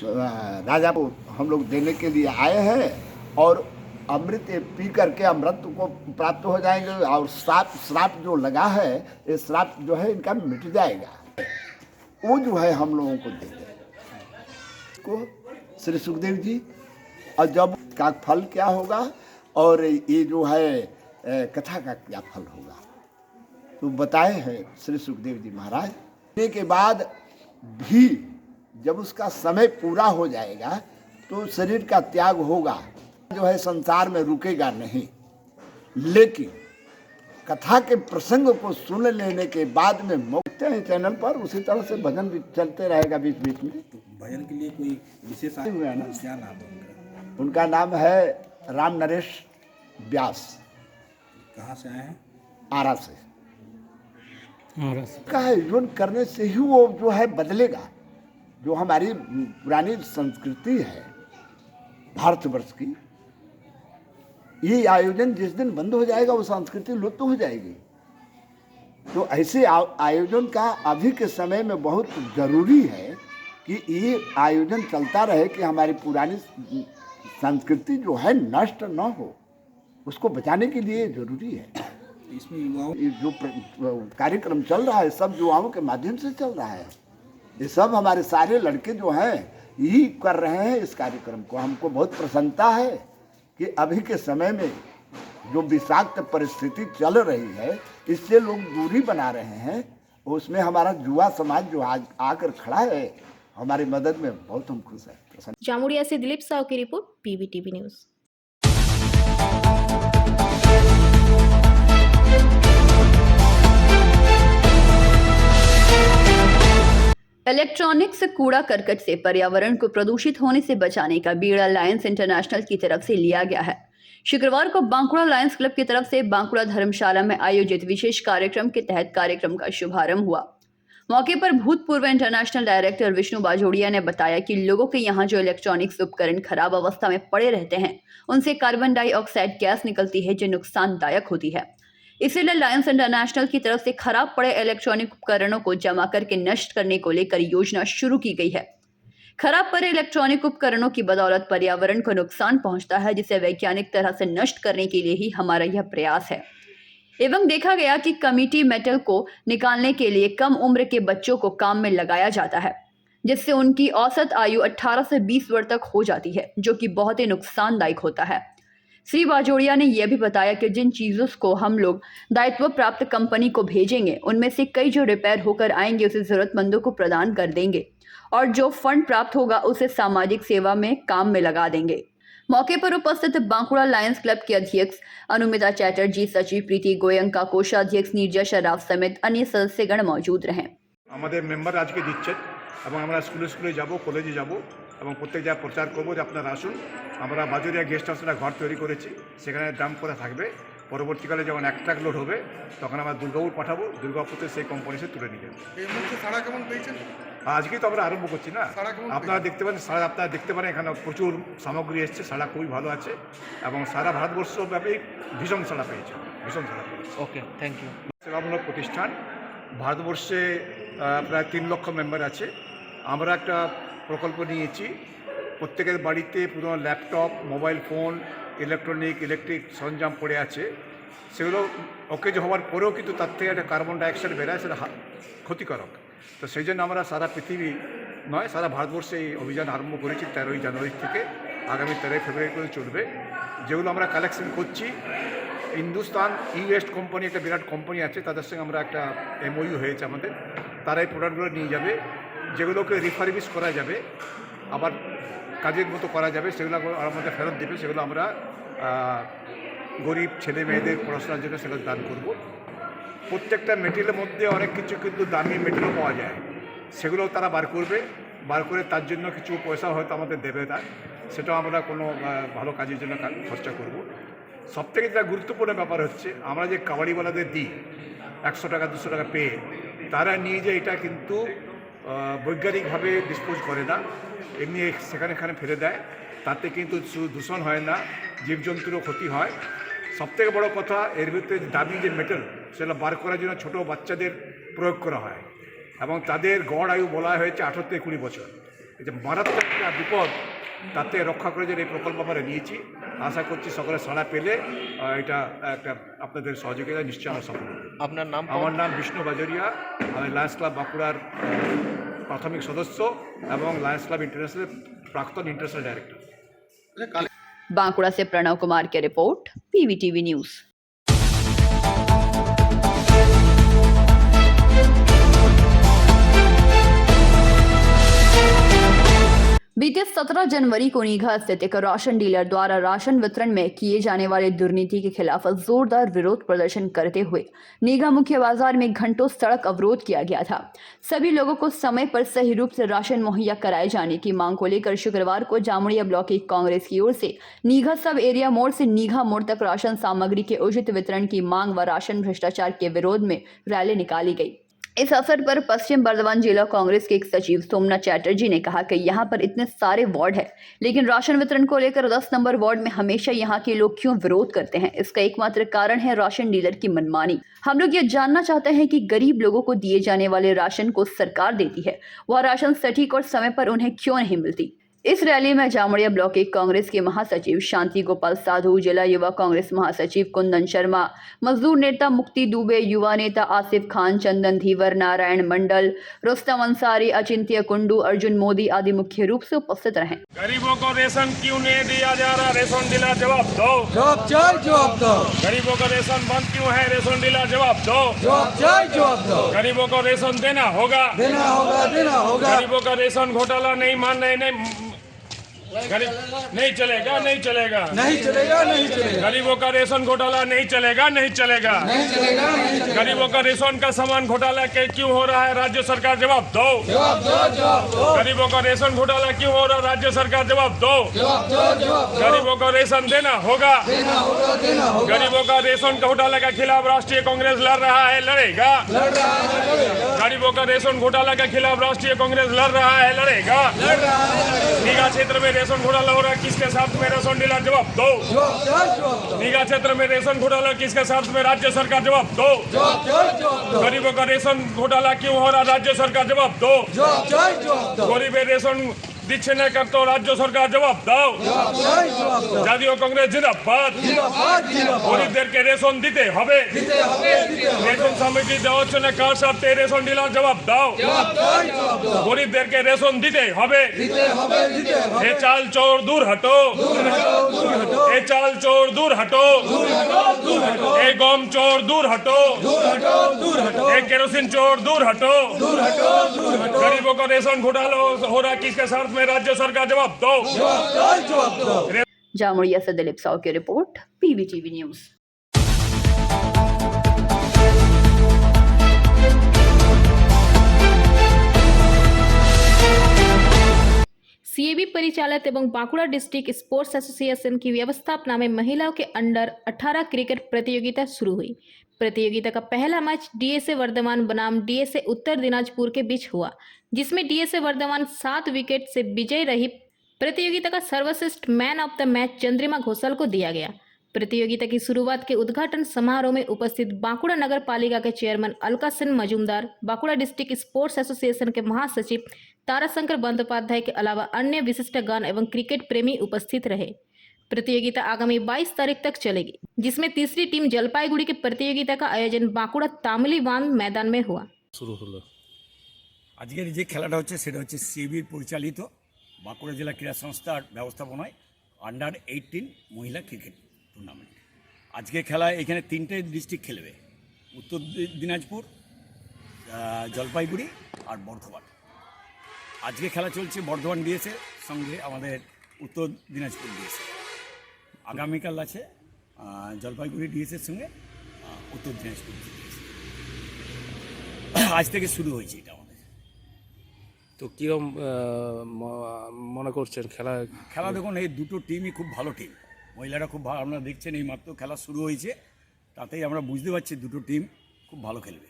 राजा को हम लोग देने के लिए आए हैं और अमृत पी करके अमृत को प्राप्त हो जाएंगे और श्राप जो लगा है ये श्राप जो है इनका मिट जाएगा। वो जो है हम लोगों को दे दे को श्री सुखदेव जी। और जब का फल क्या होगा और ये जो है कथा का क्या फल होगा तो बताए हैं श्री सुखदेव जी महाराज। के बाद भी जब उसका समय पूरा हो जाएगा तो शरीर का त्याग होगा, जो है संसार में रुकेगा नहीं। लेकिन कथा के प्रसंग को सुन लेने के बाद में मोक्ष हैं चैनल पर, उसी तरह से भजन भी चलते रहेगा बीच बीच में। भजन के लिए कोई विशेष हुआ है ना? क्या नाम है उनका? उनका नाम है राम नरेश व्यास। कहाँ से आए हैं? आरा से। का आयोजन करने से ही वो जो है बदलेगा। जो हमारी पुरानी संस्कृति है भारतवर्ष की, ये आयोजन जिस दिन बंद हो जाएगा वो संस्कृति लुप्त हो जाएगी। तो ऐसे आयोजन का अभी के समय में बहुत जरूरी है कि ये आयोजन चलता रहे कि हमारी पुरानी संस्कृति जो है नष्ट न हो, उसको बचाने के लिए जरूरी है। इसमें युवाओं जो कार्यक्रम चल रहा है सब युवाओं के माध्यम से चल रहा है। ये सब हमारे सारे लड़के जो हैं यही कर रहे हैं इस कार्यक्रम को। हमको बहुत प्रसन्नता है कि अभी के समय में जो विषाक्त परिस्थिति चल रही है इससे लोग दूरी बना रहे हैं, उसमें हमारा युवा समाज जो आज आकर खड़ा है हमारी मदद में, बहुत हम खुश हैं, प्रसन्न। जामुड़िया से दिलीप साहू की रिपोर्ट, PBTV न्यूज। इलेक्ट्रॉनिक्स कूड़ा करकट से पर्यावरण को प्रदूषित होने से बचाने का बीड़ा लायंस इंटरनेशनल की तरफ से लिया गया है। शुक्रवार को बांकुड़ा लायंस क्लब की तरफ से बांकुड़ा धर्मशाला में आयोजित विशेष कार्यक्रम के तहत कार्यक्रम का शुभारंभ हुआ। मौके पर भूतपूर्व इंटरनेशनल डायरेक्टर विष्णु बाजोड़िया ने बताया कि लोगों के यहाँ जो इलेक्ट्रॉनिक्स उपकरण खराब अवस्था में पड़े रहते हैं, उनसे कार्बन डाइऑक्साइड गैस निकलती है जो नुकसानदायक होती है। इसीलिए लायंस इंटरनेशनल की तरफ से खराब पड़े इलेक्ट्रॉनिक उपकरणों को जमा करके नष्ट करने को लेकर योजना शुरू की गई है। खराब पड़े इलेक्ट्रॉनिक उपकरणों की बदौलत पर्यावरण को नुकसान पहुंचता है, जिसे वैज्ञानिक तरह से नष्ट करने के लिए ही हमारा यह प्रयास है। एवं देखा गया कि कमिटी मेटल को निकालने के लिए कम उम्र के बच्चों को काम में लगाया जाता है, जिससे उनकी औसत आयु 18 से 20 वर्ष तक हो जाती है, जो कि बहुत ही नुकसानदायक होता है। श्री बाजोड़िया ने यह भी बताया कि जिन चीज़ों को हम लोग दायित्व प्राप्त कंपनी को भेजेंगे, उनमें से कई जो रिपेयर होकर आएंगे उसे ज़रूरतमंदों को प्रदान कर देंगे और जो फंड प्राप्त होगा उसे सामाजिक सेवा में काम में लगा देंगे। मौके पर उपस्थित बांकुड़ा लायंस क्लब के अध्यक्ष अनुमिता चैटर्जी, सचिव प्रीति गोयंका, कोषाध्यक्ष नीरजा शराफ समेत अन्य सदस्यगण मौजूद रहे। আমাদের মেম্বার আজকে দিচ্ছেন এবং আমরা স্কুলে স্কুলে যাব, কলেজে যাব এবং প্রত্যেক জায়গায় প্রচার করব যে আপনারা আসুন। আমরা বাজুরিয়া গেস্ট হাউসে একটা ঘর তৈরি করেছি, সেখানে দাম করা থাকবে। পরবর্তীকালে যখন এক ট্রাক লোড হবে তখন আমরা দুর্গাপুর পাঠাবো, দুর্গাপুরতে সেই কোম্পানিতে তুলে নিয়ে যাবো। এই মুহূর্তে সাড়া কেমন পেয়েছেন? আজকেই তো আমরা আরম্ভ করছি না, আপনারা দেখতে পারেন সারা আপনারা দেখতে পারেন এখানে প্রচুর সামগ্রী এসছে, সারা খুবই ভালো আছে এবং সারা ভারতবর্ষব্যাপী ভীষণ সাড়া পেয়েছে, ভীষণ সাড়া পেয়েছে। ওকে, থ্যাংক ইউ। সেবামূলক প্রতিষ্ঠান ভারতবর্ষে প্রায় 3 লক্ষ মেম্বার আছে। আমরা একটা প্রকল্প নিয়েছি, প্রত্যেকের বাড়িতে পুরো ল্যাপটপ, মোবাইল ফোন, ইলেকট্রিক সরঞ্জাম পড়ে আছে, সেগুলো অকেজ হওয়ার পরেও কিন্তু তার থেকে একটা কার্বন ডাইঅক্সাইড বেরোয়, সেটা ক্ষতিকারক। তো সেই জন্য আমরা সারা পৃথিবী নয়, সারা ভারতবর্ষে এই অভিযান আরম্ভ করেছি 13ই জানুয়ারি থেকে আগামী 13ই ফেব্রুয়ারি করে চলবে। যেগুলো আমরা কালেকশন করছি, হিন্দুস্তান ইওয়েস্ট কোম্পানি একটা বিরাট কোম্পানি আছে, তাদের সঙ্গে আমরা একটা MOU হয়েছে আমাদের, তারা এই প্রোডাক্টগুলো নিয়ে যাবে, যেগুলোকে রিফারবিশ করা যাবে, আবার কাজের মতো করা যাবে, সেগুলো আমাদের ফেরত দেবে। সেগুলো আমরা গরিব ছেলে মেয়েদের পড়াশোনার জন্য সেগুলো দান করব। প্রত্যেকটা মেটেরিয়ালের মধ্যে অনেক কিছু কিন্তু দামি মেটেরিয়াল পাওয়া যায়, সেগুলো তারা বার করে তার জন্য কিছু পয়সা হয়তো আমাদের দেবে, তার সেটাও আমরা কোনো ভালো কাজের জন্য খরচা করব। সবথেকে যেটা গুরুত্বপূর্ণ ব্যাপার হচ্ছে, আমরা যে কাবাডিওয়ালাদের দিই 100 টাকা 200 টাকা পেয়ে, তারা নিয়ে যে এটা কিন্তু বৈজ্ঞানিকভাবে ডিসপোজ করে না, এমনি সেখানে ফেলে দেয়, তাতে কিন্তু দূষণ হয় না, জীবজন্তুরও ক্ষতি হয়। সবথেকে বড় কথা, এর ভিতরে দামি যে মেটাল সেটা বার করার জন্য ছোটো বাচ্চাদের প্রয়োগ করা হয় এবং তাদের গড় আয়ু বলা হয়েছে 18 থেকে 20 বছর। এই যে মারাত্মক একটা বিপদ, তাতে রক্ষা করে যে এই প্রকল্প আমরা নিয়েছি, আশা করছি সকলে সাড়া পেলে এটা একটা আপনাদের সহযোগিতা নিশ্চয়ই আমরা সফল হব। আপনার নাম? আমার নাম বিষ্ণু বাজোরিয়া, আমি লায়ন্স ক্লাব বাঁকুড়ার প্রাথমিক সদস্য এবং लायंस क्लब इंटरनेशनल प्राक्तन इंटरनेशनल डायरेक्टर। बांकुड़ा से प्रणव कुमार की रिपोर्ट, PVTV न्यूज। बीते 17 जनवरी को नीघा स्थित एक राशन डीलर द्वारा राशन वितरण में किए जाने वाले दुर्नीति के खिलाफ जोरदार विरोध प्रदर्शन करते हुए नीघा मुख्य बाजार में घंटों सड़क अवरोध किया गया था। सभी लोगों को समय पर सही रूप से राशन मुहैया कराए जाने की मांग को लेकर शुक्रवार को जामुड़िया ब्लॉक कांग्रेस की ओर से नीघा सब एरिया मोड़ से नीघा मोड़ तक राशन सामग्री के उचित वितरण की मांग व राशन भ्रष्टाचार के विरोध में रैली निकाली गई। इस अवसर पर पश्चिम बर्धमान जिला कांग्रेस के एक सचिव सोमनाथ चैटर्जी ने कहा कि यहाँ पर इतने सारे वार्ड है, लेकिन राशन वितरण को लेकर 10 नंबर वार्ड में हमेशा यहाँ के लोग क्यों विरोध करते हैं? इसका एकमात्र कारण है राशन डीलर की मनमानी। हम लोग ये जानना चाहते हैं कि गरीब लोगों को दिए जाने वाले राशन को सरकार देती है, वह राशन सटीक और समय पर उन्हें क्यों नहीं मिलती? इस रैली में जामुड़िया ब्लॉक के कांग्रेस के महासचिव शांति गोपाल साधु, जिला युवा कांग्रेस महासचिव कुंदन शर्मा, मजदूर नेता मुक्ति दुबे, युवा नेता आसिफ खान, चंदन धीवर, नारायण मंडल, रुस्तम अंसारी, अचिंत्य कुंडू, अर्जुन मोदी आदि मुख्य रूप से उपस्थित रहे। गरीबों को रेशन क्यों नहीं दिया जा रहा? रेशन डीलर जवाब दो। जवाब दो। गरीबों का रेशन बंद क्यों है? रेशन डीलर जवाब दो। जवाब दो। गरीबों को रेशन देना होगा। देना होगा। गरीबों का रेशन घोटाला नहीं मान रहे, नहीं नहीं चलेगा नहीं चलेगा नहीं चलेगा नहीं चलेगा गरीबों का रेशन घोटाला नहीं चलेगा नहीं चलेगा नहीं चलेगा नहीं चलेगा गरीबों का रेशन का सामान घोटाला के क्यों हो रहा है राज्य सरकार जवाब दो जवाब दो जवाब दो गरीबों का रेशन घोटाला क्यों हो रहा है राज्य सरकार जवाब दो जवाब दो जवाब दो गरीबों को रेशन देना होगा देना होगा देना होगा गरीबों का रेशन घोटाला के खिलाफ राष्ट्रीय कांग्रेस लड़ रहा है लड़ेगा लड़ रहा है लड़ेगा गरीबों का रेशन घोटाला के खिलाफ राष्ट्रीय कांग्रेस लड़ रहा है लड़ेगा लड़ रहा है निगाह क्षेत्र में रेशन घोटाला हो रहा है किसके साथ में रेशन डीलर जवाब दो जवाब दो जवाब दो निगाह क्षेत्र में रेशन घोटाला किसके साथ में राज्य सरकार जवाब दो जवाब दो जवाब दो गरीबों का रेशन घोटाला क्यों हो रहा राज्य सरकार जवाब दो जवाब दो जवाब दो गरीबेर रेशन दिच्छे न कर तो राज्य सरकार जवाब दो जवाब दो जवाब दो জাতীয় কংগ্রেস জিন্দাবাদ जिंदाबाद जिंदाबाद গরিবদেরকে রেশন দিতে হবে দিতে হবে দিতে হবে রেশন সামগ্রী দেওয়ার জন্য কার সাথে রেশন ডিলার জবাব দাও जवाब दो जवाब दो গরিবদেরকে রেশন দিতে হবে দিতে হবে দিতে হবে এ চাল চোর দূর হটো दूर हटो এ চাল চোর দূর হটো दूर हटो এ গম চোর দূর হটো दूर हटो दूर हटो এ केरोसिन चोर दूर हटो दूर हटो दूर हटो गरीबों का रेशन घोटाला हो रहा किसके साथ में राज्य सरकार जवाब दो जवाब दो जवाब दो जामुड़िया से दिलीप साव की रिपोर्ट PVTV न्यूज। सीएबी परिचालित एवं बांकुड़ा डिस्ट्रिक्ट स्पोर्ट्स एसोसिएशन की व्यवस्थापना में महिलाओं के अंडर 18 क्रिकेट प्रतियोगिता शुरू हुई। प्रतियोगिता का पहला मैच डीएसए वर्धमान बनाम डीएसए उत्तर दिनाजपुर के बीच हुआ, जिसमें डीएसए वर्धमान 7 विकेट से विजयी रही। प्रतियोगिता का सर्वश्रेष्ठ man of the match Chandrima Ghoshal को दिया गया। प्रतियोगिता की शुरुआत के उद्घाटन समारोह में उपस्थित बांकुड़ा नगर पालिका के chairman Alka Sen Majumdar, Bankura district sports association के महासचिव ताराशंकर बंदोपाध्याय के अलावा अन्य विशिष्टगण एवं क्रिकेट प्रेमी उपस्थित रहे। प्रतियोगिता आगामी 22 तारीख तक चलेगी, जिसमें तीसरी टीम जलपाईगुड़ी की प्रतियोगिता का आयोजन बांकुड़ा तामली बांध मैदान में हुआ। শুরু হলো আজকের যে খেলাটা হচ্ছে সেটা হচ্ছে সিবির পরিচালিত বাঁকুড়া জেলা ক্রীড়া সংস্থার ব্যবস্থাপনায় আন্ডার 18 মহিলা ক্রিকেট টুর্নামেন্ট। আজকে খেলায় এখানে 3টে ডিস্ট্রিক্ট খেলবে, উত্তর দিনাজপুর, জলপাইগুড়ি আর বর্ধমান। আজকে খেলা চলছে বর্ধমান ডিএসএ সঙ্গে আমাদের উত্তর দিনাজপুর ডিএসএ। আগামীকাল আছে জলপাইগুড়ি ডিএসএর সঙ্গে উত্তর দিনাজপুর ডিএসএ। আজ থেকে শুরু হয়েছে এটা আমাদের। তো কীরকম মনে করছেন খেলা? খেলা দেখুন, এই দুটো টিমই খুব ভালো টিম, মহিলারা খুব ভালো। আপনারা দেখছেন এই মাত্র খেলা শুরু হয়েছে, তাতেই আমরা বুঝতে পারছি দুটো টিম খুব ভালো খেলবে।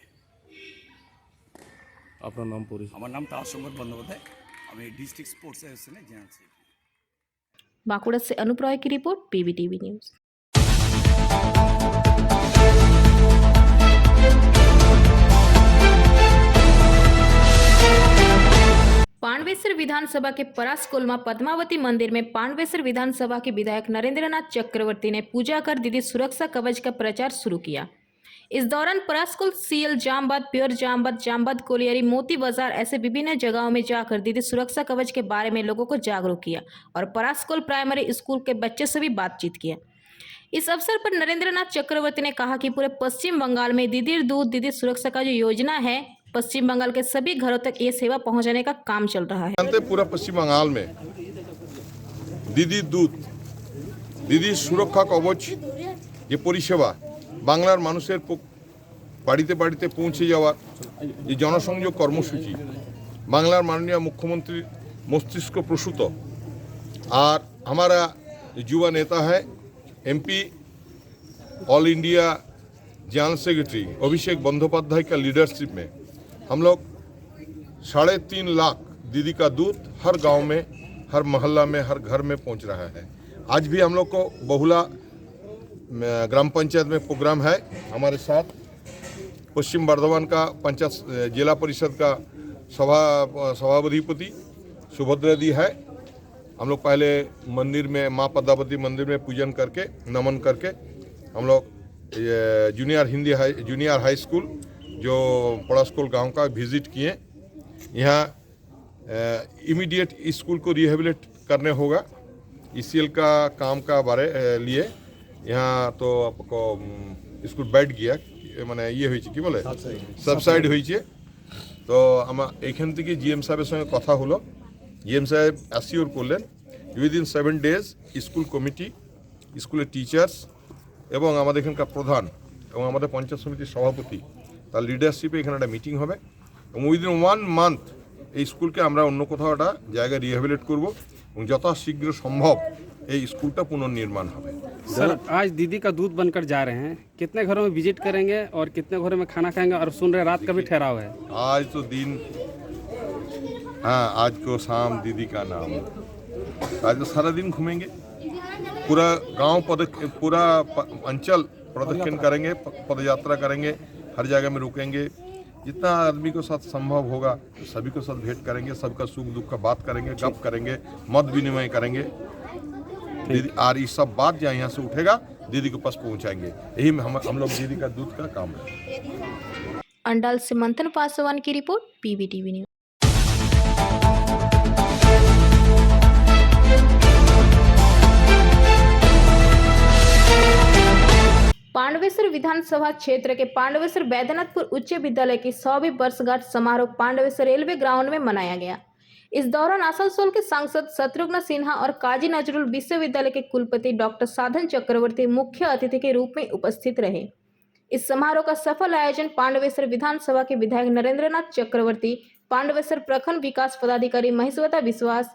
আপনার নাম পরিচয়? আমার নাম তারাশঙ্কর বন্দ্যোপাধ্যায়, আমি ডিস্ট্রিক্ট স্পোর্টস অ্যাসোসিয়েশনের জেনারেল সেক্রেটারি। बांकुड़ा से अनूप रॉय की रिपोर्ट PVTV न्यूज। पांडवेसर विधानसभा के परासकोलमा पद्मावती मंदिर में पांडवेसर विधानसभा के विधायक नरेंद्रनाथ चक्रवर्ती ने पूजा कर दीदी सुरक्षा कवच का प्रचार शुरू किया। इस दौरान Paraskul CL Jambad, pure Jambad, Jambad colliery, Moti Bazar ऐसे विभिन्न जगहों में जाकर दीदी सुरक्षा कवच के बारे में लोगों को जागरूक किया और परासकुल प्राइमरी स्कूल के बच्चे से भी बातचीत किया। इस अवसर पर नरेंद्रनाथ चक्रवर्ती ने कहा कि पूरे पश्चिम बंगाल में दीदी दूध दीदी सुरक्षा का जो योजना है, पश्चिम बंगाल के सभी घरों तक ये सेवा पहुंचाने का काम चल रहा है। पूरा पश्चिम बंगाल में दीदी दूध दीदी सुरक्षा कवच ये परिसेवा বাংলার মানুষের বাড়িতে বাড়িতে পৌঁছে যাওয়ার এই জনসংযোগ কর্মসূচি বাংলার মাননীয় মুখ্যমন্ত্রীর মস্তিষ্ক প্রসূত। और हमारा युवा नेता है MP all India general secretary Abhishek Bandopadhyay का लीडरशिप में हम लोग 3.5 लाख दीदी का दूध हर गांव में, हर मोहल्ला में, हर घर में पहुंच रहा है। आज भी हम लोग को बहुला ग्राम पंचायत में प्रोग्राम है। हमारे साथ पश्चिम बर्धमान का पंचायत जिला परिषद का सभापति सुभद्रा दी है। हम लोग पहले मंदिर में माँ पद्मावती मंदिर में पूजन करके नमन करके हम लोग जूनियर हाई स्कूल जो पड़ास्कुल गांव का विजिट किए। यहाँ इमीडिएट स्कूल को रिहेबिलिट करने होगा, ECL का काम का बारे लिए यहाँ तो आपको स्कूल बैठ गया মানে ইয়ে হয়েছে কি বলে সাবসাইড হয়েছে। তো আমার এইখান থেকে GM সাহেবের সঙ্গে কথা হলো, GM সাহেব অ্যাসিওর করলেন উইদিন 7 days স্কুল কমিটি, স্কুলের টিচার্স এবং আমাদের এখানকার প্রধান এবং আমাদের পঞ্চায়েত সমিতির সভাপতি তার লিডারশিপে এখানে একটা মিটিং হবে এবং উইদিন 1 month এই স্কুলকে আমরা অন্য কোথাও একটা জায়গায় রিহ্যাবিলিট করব এবং যথাশীঘ্র সম্ভব এই স্কুলটা পুনর্নির্মাণ হবে। सर आज दीदी का दूध बनकर जा रहे हैं, कितने घरों में विजिट करेंगे और कितने घरों में खाना खाएंगे? और सुन रहे रात का भी ठहराव है। आज तो दिन, हाँ आज को शाम दीदी का नाम, आज तो सारा दिन घूमेंगे, पूरा गांव पूरा अंचल प्रदक्षिण करेंगे, पदयात्रा करेंगे, हर जगह में रुकेंगे, जितना आदमी के साथ संभव होगा सभी के साथ भेंट करेंगे, सबका सुख दुख का बात करेंगे, गप करेंगे, मत विनिमय करेंगे दीदी, और ये सब बात जहाँ यहाँ से उठेगा दीदी के पास पहुँचाएंगे। यही हम लोग दीदी का दूध का काम है। अंडाल से मंथन पासवान की रिपोर्ट, PBTV न्यूज। पांडवेश्वर विधानसभा क्षेत्र के पांडवेश्वर बैद्यनाथपुर उच्च विद्यालय की 100वीं वर्षगांठ समारोह पांडवेश्वर रेलवे ग्राउंड में मनाया गया। इस दौरान आसनसोल के सांसद शत्रुघ्न सिन्हा और काजी नजरुल विश्वविद्यालय के कुलपति डॉक्टर साधन चक्रवर्ती मुख्य अतिथि के रूप में उपस्थित रहे। इस समारोह का सफल आयोजन पांडवेश्वर विधानसभा के विधायक नरेंद्रनाथ चक्रवर्ती, पांडवेश्वर प्रखंड विकास पदाधिकारी महेश्वता विश्वास,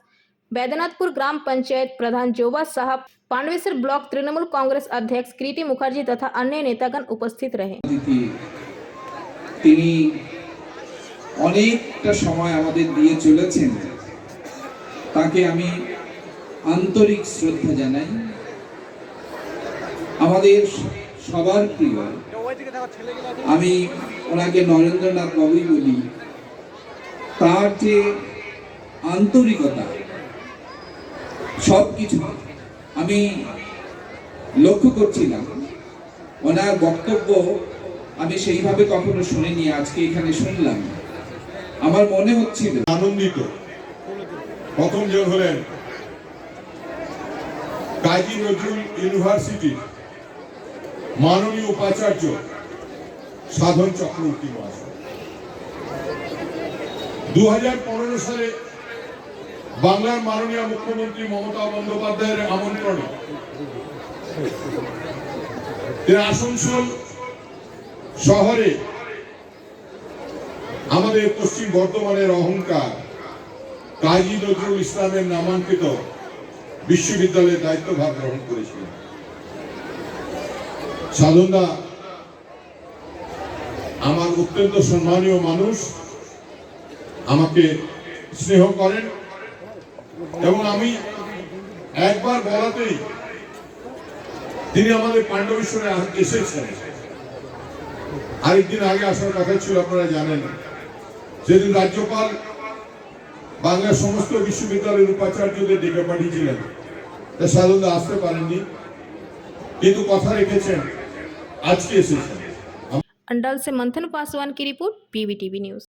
बैद्यनाथपुर ग्राम पंचायत प्रधान जोबा साहब, पांडवेश्वर ब्लॉक तृणमूल कांग्रेस अध्यक्ष कृति मुखर्जी तथा अन्य नेतागण उपस्थित रहे। তিনি অনেকটা সময় আমাদের দিয়ে চলেছেন, তাকে আমি আন্তরিক শ্রদ্ধা জানাই। আমাদের সবার প্রিয়, আমি ওনাকে নরেন্দ্রনাথ বাবুই বলি, তার যে আন্তরিকতা সব কিছু আমি লক্ষ্য করছিলাম। ওনার বক্তব্য আমি সেইভাবে কখনো শুনিনি, আজকে এখানে শুনলাম। আমার মনে হচ্ছিল আনন্দিত। প্রথম জন হলেন কাজী নজরুল ইউনিভার্সিটির মাননীয় উপাচার্য সাধন চক্রবর্তী মহাশয়। 2015 সালে বাংলার মাননীয় মুখ্যমন্ত্রী মমতা বন্দ্যোপাধ্যায়ের আমন্ত্রণে তিনি আসানসোল শহরে আমাদের পশ্চিম বর্ধমানের অহংকার কাজী নজরুল ইসলামের নামাঙ্কিত বিশ্ববিদ্যালয়ের দায়িত্বভার গ্রহণ করেছিলেন। সাধনদা আমার অত্যন্ত সম্মানীয় মানুষ, আমাকে স্নেহ করেন এবং আমি একবার বলাতেই তিনি আমাদের পাণ্ডবেশ্বরে এসেছেন। আরেকদিন আগে আসার কথা ছিল, আপনারা জানেন। যেদিন রাজ্যপাল বাংলার সমস্ত বিশ্ববিদ্যালয়ের উপাচার্যদের ডেকে পাঠিয়েছিলেন, তা সাধনদা আসতে পারেননি, কিন্তু কথা রেখেছেন, আজকে এসেছেন। अंडाल से मंथन पासवान की report, PBTV news.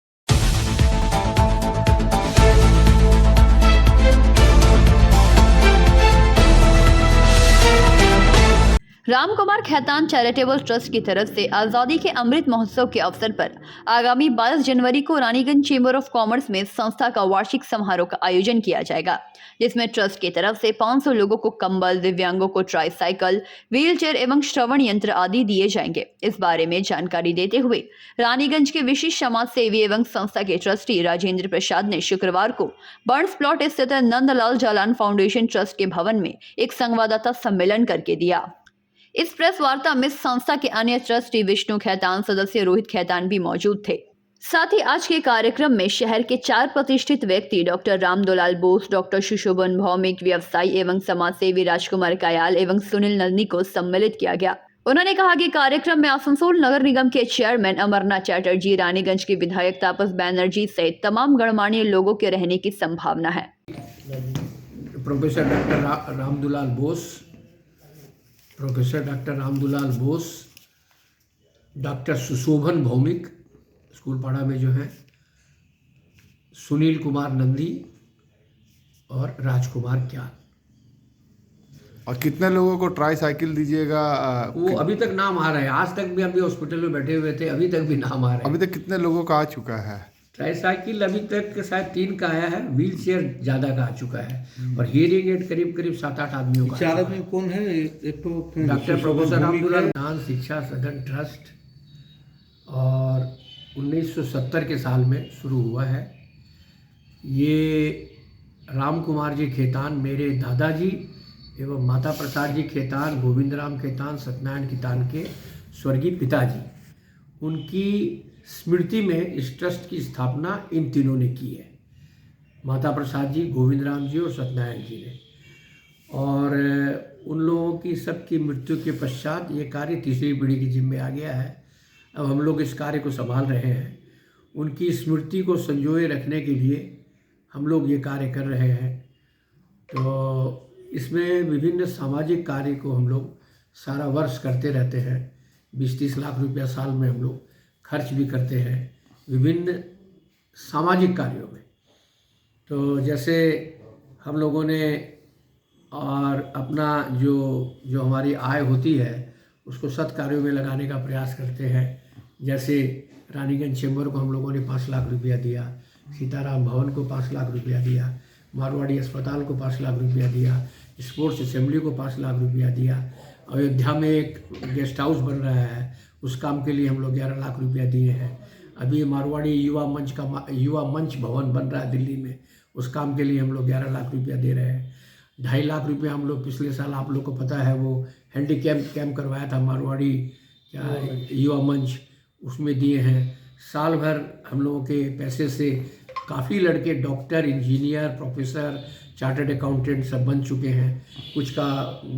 Ramkumar Khaitan charitable trust की तरफ से आज़ादी के अमृत महोत्सव के अवसर पर आगामी 22 जनवरी को रानीगंज चेंबर ऑफ कॉमर्स में संस्था का वार्षिक समारोह का आयोजन किया जाएगा, जिसमें ट्रस्ट की तरफ से 500 लोगों को कंबल, दिव्यांगों को ट्राईसाइकिल, व्हीलचेयर एवं श्रवण यंत्र आदि दिए जाएंगे। इस बारे में जानकारी देते हुए रानीगंज के विशिष्ट समाज सेवी एवं संस्था के ट्रस्टी राजेंद्र प्रसाद ने शुक्रवार को बर्न्स प्लॉट स्थित नंदलाल जालान फाउंडेशन ट्रस्ट के भवन में एक संवाददाता सम्मेलन करके दिया। इस प्रेस वार्ता में संस्था के अन्य ट्रस्टी विष्णु खैतान, सदस्य रोहित खैतान भी मौजूद थे। साथ ही आज के कार्यक्रम में शहर के 4 प्रतिष्ठित व्यक्ति डॉक्टर रामदुलाल बोस, डॉक्टर सुशोभन भौमिक, व्यवसायी एवं समाजसेवी राजकुमार कायाल एवं सुनील नंदनी को सम्मिलित किया गया। उन्होंने कहा कि कार्यक्रम में आसनसोल नगर निगम के चेयरमैन अमरनाथ चैटर्जी, रानीगंज के विधायक तापस बैनर्जी सहित तमाम गणमान्य लोगों के रहने की संभावना है। प्रोफेसर डॉक्टर रामदुलाल बोस, डॉक्टर सुशोभन भौमिक स्कूलपाड़ा में जो है, सुनील कुमार नंदी और राजकुमार क्याल। और कितने लोगों को ट्राई साइकिल दीजिएगा? वो अभी तक नाम आ रहा है, आज तक भी हम भी हॉस्पिटल में बैठे हुए थे, अभी तक भी नाम आ रहा है। अभी तक कितने लोगों का आ चुका है? ट्राईसाइकिल अभी तक शायद 3 का आया है, व्हील चेयर ज़्यादा का आ चुका है और हियरिंग एड करीब करीब 7-8 आदमियों का। 4 आदमी कौन है? एक तो डॉक्टर प्रोफेसर अब्दुल दान शिक्षा सदन ट्रस्ट और 1970 के साल में शुरू हुआ है। ये राम कुमार जी खेतान, मेरे दादाजी एवं माता प्रसाद जी खेतान, गोविंद राम खेतान, सत्यनारायण खेतान के स्वर्गीय पिताजी, उनकी स्मृति में इस ट्रस्ट की स्थापना इन तीनों ने की है, माता प्रसाद जी, गोविंद राम जी और सत्यनारायण जी ने। और उन लोगों की सबकी मृत्यु के पश्चात ये कार्य तीसरी पीढ़ी की जिम्मे आ गया है। अब हम लोग इस कार्य को संभाल रहे हैं। उनकी स्मृति को संजोए रखने के लिए हम लोग ये कार्य कर रहे हैं। तो इसमें विभिन्न सामाजिक कार्य को हम लोग सारा वर्ष करते रहते हैं। 20-30 लाख रुपया साल में हम लोग खर्च भी करते हैं विभिन्न सामाजिक कार्यों में। तो जैसे हम लोगों ने और अपना जो हमारी आय होती है उसको सत्कार्यों में लगाने का प्रयास करते हैं। जैसे रानीगंज चेंबर को हम लोगों ने 5 लाख रुपया दिया, सीताराम भवन को 5 लाख रुपया दिया, मारवाड़ी अस्पताल को 5 लाख रुपया दिया, स्पोर्ट्स असेंबली को 5 लाख रुपया दिया। अयोध्या में एक गेस्ट हाउस बन रहा है, उस काम के लिए हम लोग 11 लाख रुपया दिए हैं। अभी मारवाड़ी युवा मंच भवन बन रहा है दिल्ली में, उस काम के लिए हम लोग 11 लाख रुपया दे रहे हैं। 2.5 लाख रुपया हम लोग पिछले साल, आप लोग को पता है, वो हैंडीकैप कैम्प करवाया था मारवाड़ी युवा मंच, उसमें दिए हैं। साल भर हम लोगों के पैसे से काफ़ी लड़के doctor, engineer, professor, chartered accountant सब बन चुके हैं। कुछ का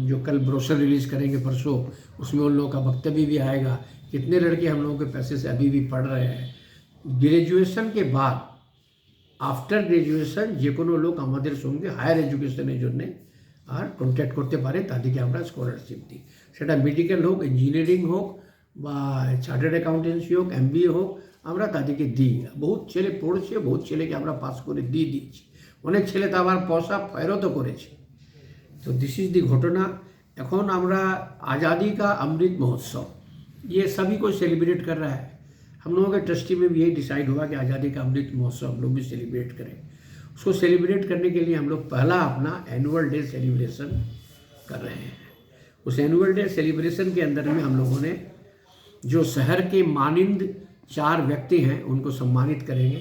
जो कल ब्रोशर रिलीज़ करेंगे परसों, उसमें उन लोगों का वक्तव्य भी आएगा। कितने लड़के हम लोगों के पैसे से अभी भी पढ़ रहे हैं। ग्रेजुएशन के बाद, आफ्टर ग्रेजुएशन যে কোনো লোক আমাদের সঙ্গে হায়ার এডুকেশনের জন্য আর কন্ট্যাক্ট করতে পারে, তাদেরকে আমরা স্কলারশিপ দিই। সেটা মেডিকেল হোক, ইঞ্জিনিয়ারিং হোক বা চার্টার্ড অ্যাকাউন্টেন্সি হোক, MBA হোক, আমরা তাদেরকে দিই। বহুত ছেলে পড়ছে, বহুত ছেলেকে আমরা পাস করে দিয়ে দিয়েছি। অনেক ছেলে তো আবার পয়সা ফেরতও করেছে। তো দিস ইজ দি ঘটনা। এখন আমরা आज़ादी का अमृत महोत्सव ये सभी को सेलिब्रेट कर रहा है। हम लोगों के ट्रस्टी में भी यही डिसाइड हुआ कि आज़ादी का अमृत महोत्सव हम लोग भी सेलिब्रेट करें। उसको सेलिब्रेट करने के लिए हम लोग पहला अपना एनुअल डे सेलिब्रेशन कर रहे हैं। उस एनुअल डे सेलिब्रेशन के अंदर में हम लोगों ने जो शहर के मानिंद 4 व्यक्ति हैं उनको सम्मानित करेंगे।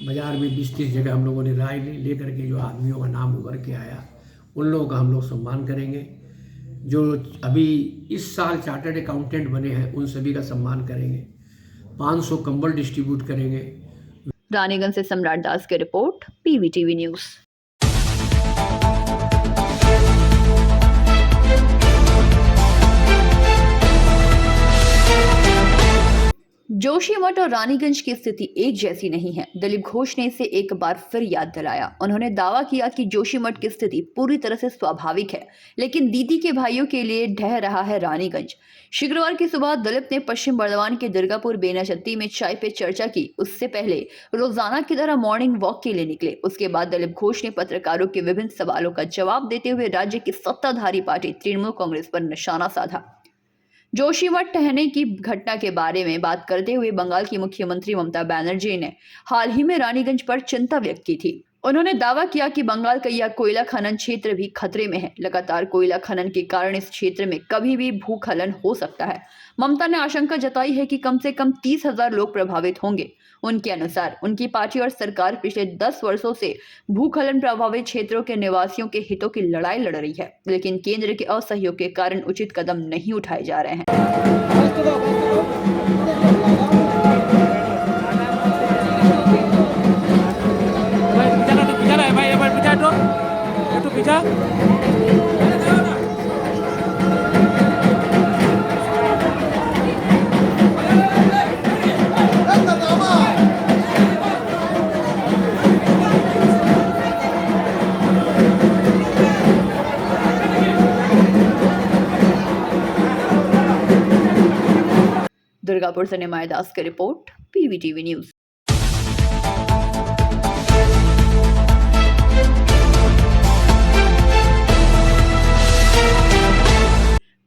बाज़ार में 20-30 जगह हम लोगों ने राय ले करके जो आदमियों का नाम उभर के आया, उन लोगों का हम लोग सम्मान करेंगे। जो अभी इस साल चार्टर्ड अकाउंटेंट बने हैं उन सभी का सम्मान करेंगे। 500 कंबल डिस्ट्रीब्यूट करेंगे। रानीगंज से सम्राट दास की रिपोर्ट, PVTV न्यूज़। जोशीमठ और रानीगंज की स्थिति एक जैसी नहीं है। दिलीप घोष ने इसे एक बार फिर याद दिलाया। उन्होंने दावा किया कि जोशीमठ की स्थिति पूरी तरह से स्वाभाविक है, लेकिन दीदी के भाइयों के लिए ढह रहा है रानीगंज। शुक्रवार की सुबह दिलीप ने पश्चिम बर्धमान के दुर्गापुर बेनाचट्टी में चाय पे चर्चा की। उससे पहले रोजाना की तरह मॉर्निंग वॉक के लिए निकले। उसके बाद दिलीप घोष ने पत्रकारों के विभिन्न सवालों का जवाब देते हुए राज्य की सत्ताधारी पार्टी तृणमूल कांग्रेस पर निशाना साधा। जोशीमठ ठहरने की घटना के बारे में बात करते हुए बंगाल की मुख्यमंत्री ममता बनर्जी ने हाल ही में रानीगंज पर चिंता व्यक्त की थी। उन्होंने दावा किया कि बंगाल का यह कोयला खनन क्षेत्र भी खतरे में है। लगातार कोयला खनन के कारण इस क्षेत्र में कभी भी भूखलन हो सकता है। ममता ने आशंका जताई है कि कम से कम 30,000 लोग प्रभावित होंगे। उनके अनुसार उनकी पार्टी और सरकार पिछले 10 वर्षों से भूखलन प्रभावित क्षेत्रों के निवासियों के हितों की लड़ाई लड़ रही है, लेकिन केंद्र के असहयोग के कारण उचित कदम नहीं उठाए जा रहे हैं। दुर्गापुर से निमाय दास की रिपोर्ट, PVTV न्यूज़।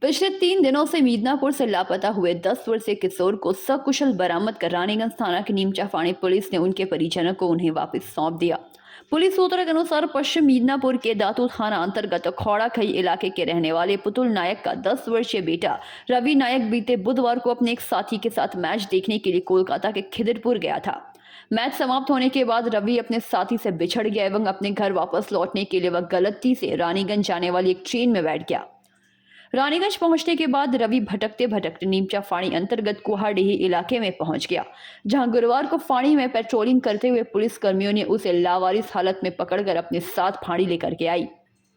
पिछले 3 दिनों से मिदनापुर से लापता हुए 10 वर्षीय किशोर को सकुशल बरामद कर रानीगंज थाना की नीमचा फाणी पुलिस ने उनके परिजनों को उन्हें वापस सौंप दिया। पुलिस सूत्रों के अनुसार पश्चिम मिदनापुर के दातू थाना अंतर्गत खौड़ाखई इलाके के रहने वाले पुतुल नायक का 10 वर्षीय बेटा रवि नायक बीते बुधवार को अपने एक साथी के साथ मैच देखने के लिए कोलकाता के खिदिरपुर गया था। मैच समाप्त होने के बाद रवि अपने साथी से बिछड़ गया एवं अपने घर वापस लौटने के लिए वह गलती से रानीगंज जाने वाली एक ट्रेन में बैठ गया। रानीगंज पहुंचने के बाद रवि भटकते भटकते नीमचा फाणी अंतर्गत कुहाडीही इलाके में पहुंच गया, जहां गुरुवार को फाणी में पेट्रोलिंग करते हुए पुलिस कर्मियों ने उसे लावारिस हालत में पकड़कर अपने साथ फाणी लेकर के आई।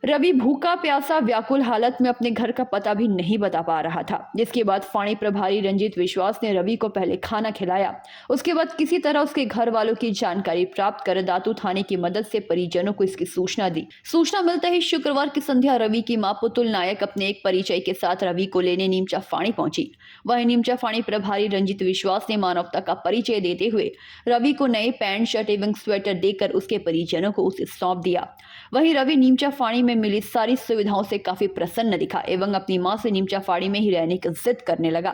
रवि भूखा प्यासा व्याकुल हालत में अपने घर का पता भी नहीं बता पा रहा था, जिसके बाद फाणी प्रभारी रंजीत विश्वास ने रवि को पहले खाना खिलाया। उसके बाद किसी तरह उसके घर वालों की जानकारी प्राप्त कर दातू थाने की मदद से परिजनों को इसकी सूचना दी। सूचना मिलते ही शुक्रवार की संध्या रवि की मां पुतुल नायक अपने एक परिचय के साथ रवि को लेने नीमचा फाणी पहुंची। वहीं नीमचा फाणी प्रभारी रंजीत विश्वास ने मानवता का परिचय देते हुए रवि को नए पैंट शर्ट एवं स्वेटर देकर उसके परिजनों को उसे सौंप दिया। वहीं रवि नीमचा फाणी में मिली सारी सुविधाओं से काफी प्रसन्न दिखा एवं अपनी मां से नीमचा फाड़ी में ही रहने की जिद करने लगा।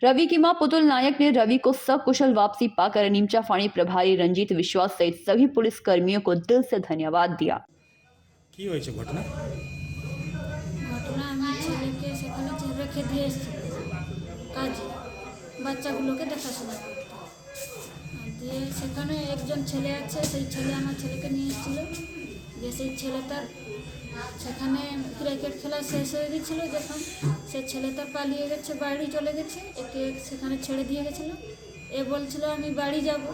रवि की मां पुतुल नायक ने रवि को सकुशल वापसी पाकर नीमचा फाड़ी प्रभारी रंजीत विश्वास सहित सभी पुलिस कर्मियों को दिल से धन्यवाद दिया। কি হয়েছে ঘটনা? ঘটনা আমি ছেলেকে সেখানে রেখে দিয়ে এসেছি কাজে, বাচ্চাগুলোকে দেখাশোনা করতে। দিয়ে সেখানে একজন ছেলে আছে, সেই ছেলে আমার ছেলেকে নিয়ে এসেছিল। যে সেই ছেলেটার সেখানে ক্রিকেট খেলা শেষ হয়ে গেছিল, যখন সে ছেলেটা পালিয়ে গেছে, বাড়ি চলে গেছে, একে সেখানে ছেড়ে দিয়ে গেছিল। এ বলছিল আমি বাড়ি যাব,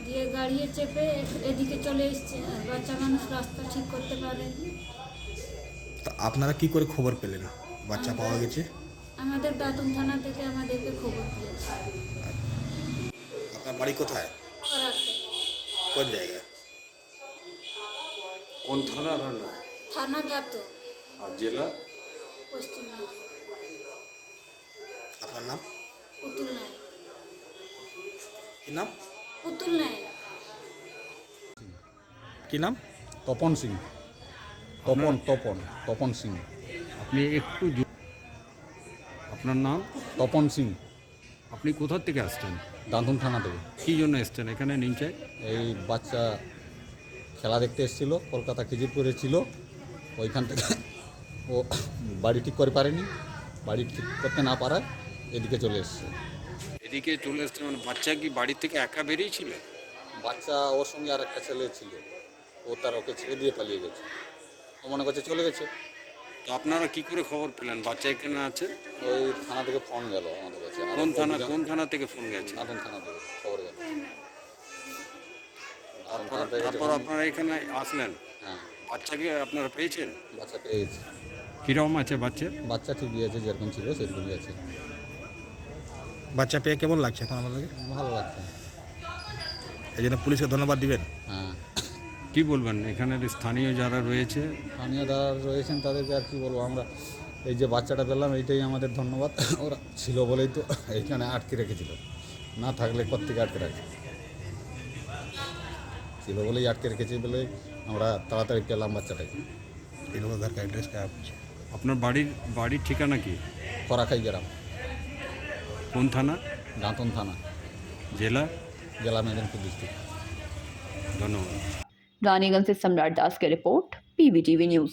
দিয়ে গাড়িয়ে চেপে এদিকে চলে এসছে। আর বাচ্চা মানুষ রাস্তা ঠিক করতে পারেনি। তা আপনারা কি করে খবর পেলেন বাচ্চা পাওয়া গেছে? আমাদের দাতুন থানা থেকে আমাদেরকে খবর দিয়েছে। আপনার বাড়ি কোথায়? কোন জায়গায়? কোন থানা? থানা দাতুন আর জেলা পশ্চিম মেদিনীপুর। আপনার নাম? পুতুল নায়ক। কি নাম? পুতুল নায়ক। কি নাম? তপন সিং। তপন সিং। আপনি একটু আপনার নাম? তপন সিং। আপনি কোথা থেকে আসছেন? দাঁতুন থানা থেকে। কী জন্য এসছেন এখানে নিমচায়? এই বাচ্চা খেলা দেখতে এসেছিল, কলকাতা খিজিরপুরে ছিল, ওইখান থেকে ও বাড়ি ঠিক করে পারেনি, বাড়ি ঠিক করতে না পারায় এদিকে চলে এসছে। এদিকে চলে এসছে মানে বাচ্চা কি বাড়ি থেকে একা বেরিয়েছিল? বাচ্চা ওর সঙ্গে আর একটা ছেলে ছিল, ও তার ওকে ছেড়ে দিয়ে পালিয়ে গেছে, ও মনে করছে চলে গেছে। তো আপনারা কি করে খবর পেলেন বাচ্চা এখানে আছে? ওই থানা থেকে ফোন গেল আমাদের কাছে। কোন থানা থেকে ফোন গেছে? দাঁতুন থানা থেকে খবর গেল। তারপর আপনারা এখানে আসলেন? হ্যাঁ। বাচ্চাকে আপনারা পেয়েছেন? বাচ্চা পেয়েছে। কীরকম আছে বাচ্চা? বাচ্চা ঠিকই আছে, যেরকম ছিল সেরকমই আছে। বাচ্চা পেয়ে কেমন লাগছে এখন আপনাদের? ভালো লাগছে। এই জন্য পুলিশকে ধন্যবাদ দিবেন। হ্যাঁ। কি বলবেন এখানের স্থানীয় যারা রয়েছে? স্থানীয় যারা রয়েছেন তাদেরকে আর কি বলবো, আমরা এই যে বাচ্চাটা পেলাম এইটাই আমাদের ধন্যবাদ। ওরা ছিল বলেই তো এইখানে আটকে রেখেছিল, না থাকলে কোত্থেকে আটকে রাখে, ছিল বলেই আটকে রেখেছি বলে আমরা তাড়াতাড়ি পেলাম বাচ্চাটাকে। এই লোক ঘর অ্যাড্রেস কা আছে? আপনার বাড়ির ঠিকানা কি? খরাখাই গ্রাম। কোন থানা? দাঁতুন থানা। জেলা মেদিনীপুর डिस्ट्रिक्ट। धन्यवाद। रानीगंज से सम्राट दास की रिपोर्ट, PBTV न्यूज।